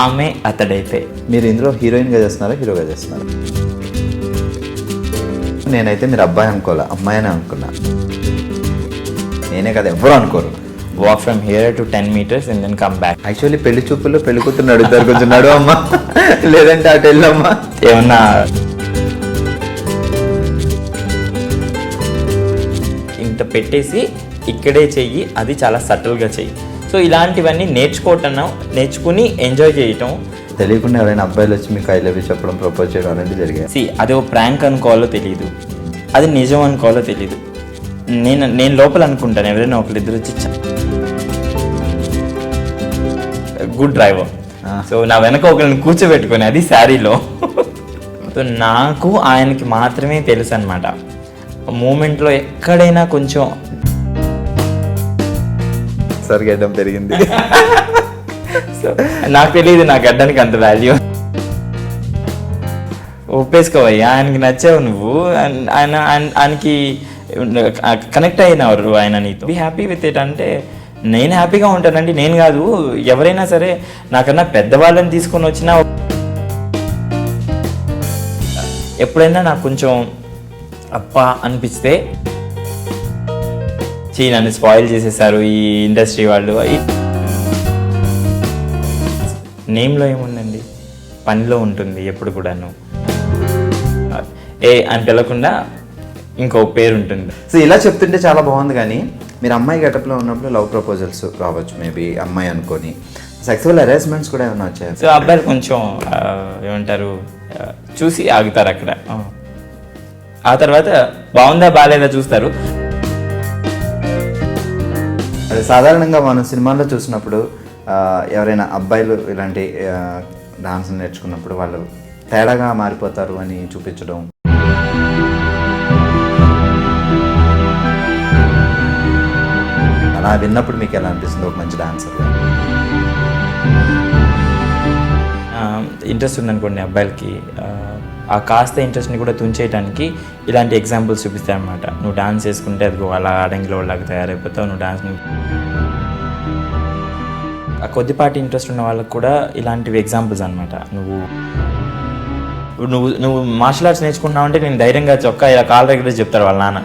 ఆమె అతడైతే. మీరు ఇందులో హీరోయిన్గా చేస్తున్నారా, హీరోగా చేస్తున్నారా? నేనైతే మీరు అబ్బాయి అనుకోలే, అమ్మాయినే అనుకున్నా. నేనే కదా, ఎవ్వరు అనుకోరు. Walk from here to 10 meters and then come back. Actually పెళ్లి చూపుల్లో పెళ్లి కూతురు అడుగుతారు, కొంచెం నడు అమ్మా, లేదంటే అటు వెళ్ళమ్మా. ఏమన్నా ఇంత పెట్టేసి ఇక్కడే చెయ్యి, అది చాలా సటిల్గా చెయ్యి. సో ఇలాంటివన్నీ నేర్చుకుని ఎంజాయ్ చేయటం. తెలియకుండా ఎవరైనా అబ్బాయిలు వచ్చి మీకు ఐ లవ్ యూ చెప్పడం, ప్రపోజ్ చేయడం అనేది జరిగాయి. అది ఒక ప్రాంక్ అనుకోవాలో తెలియదు, అది నిజం అనుకోవాలో తెలియదు. నేను లోపల అనుకుంటాను, ఎవరైనా ఒకరిద్దరు వచ్చి గుడ్ డ్రైవర్, సో నా వెనక ఒకరిని కూర్చోబెట్టుకొని, అది శారీలో. సో నాకు ఆయనకి మాత్రమే తెలుసు అనమాట. మూమెంట్లో ఎక్కడైనా కొంచెం సార్ గడ్డం పెరిగింది. సో నాకు తెలియదు నా గడ్డానికి అంత వాల్యూ. ఒప్పేసుకోవయ్యా, ఆయనకి నచ్చావు నువ్వు, ఆయనకి కనెక్ట్ అయినవారు ఆయన నీతో. బీ హ్యాపీ విత్ ఇట్ అంటే నేను హ్యాపీగా ఉంటానండి. నేను కాదు, ఎవరైనా సరే నాకన్నా పెద్దవాళ్ళని తీసుకొని వచ్చినా ఎప్పుడైనా నాకు కొంచెం అప్ప అనిపిస్తే, నన్ను స్పాయిల్ చేసేసారు ఈ ఇండస్ట్రీ వాళ్ళు. నేమ్లో ఏముందండి, పనిలో ఉంటుంది ఎప్పుడు కూడాను. అని పిలవకుండా ఇంకో పేరు ఉంటుంది. సో ఇలా చెప్తుంటే చాలా బాగుంది, కానీ మీరు అమ్మాయి గెటప్లో ఉన్నప్పుడు లవ్ ప్రపోజల్స్ రావచ్చు, మేబీ అమ్మాయి అనుకొని సెక్సువల్ హెరాస్మెంట్స్ కూడా ఏమైనా వచ్చాయి? సో అబ్బాయిలు కొంచెం ఏమంటారు, చూసి ఆగుతారు అక్కడ. ఆ తర్వాత బాగుందా బాగాలేదా చూస్తారు. అదే సాధారణంగా మనం సినిమాల్లో చూసినప్పుడు ఎవరైనా అబ్బాయిలు ఇలాంటి డాన్స్ నేర్చుకున్నప్పుడు వాళ్ళు తేడాగా మారిపోతారు అని చూపించడం. అలా విన్నప్పుడు మీకు ఎలా అనిపిస్తుంది ఒక మంచి డాన్సర్? ఇంట్రెస్ట్ ఉందనుకోండి అబ్బాయిలకి, ఆ కాస్త ఇంట్రెస్ట్ని కూడా తుంచేయడానికి ఇలాంటి ఎగ్జాంపుల్స్ చూపిస్తాయి అన్నమాట. నువ్వు డాన్స్ చేసుకుంటే అదిగో అలా ఆడంగిలో లాగా తయారైపోతావు, నువ్వు డాన్స్ని. ఆ కొద్దిపాటి ఇంట్రెస్ట్ ఉన్న వాళ్ళకి కూడా ఇలాంటివి ఎగ్జాంపుల్స్ అనమాట. నువ్వు మార్షల్ ఆర్ట్స్ నేర్చుకున్నావు అంటే నేను ధైర్యంగా చొక్కా ఇలా కాళ్ళ దగ్గర చెప్తారు వాళ్ళ నాన్న.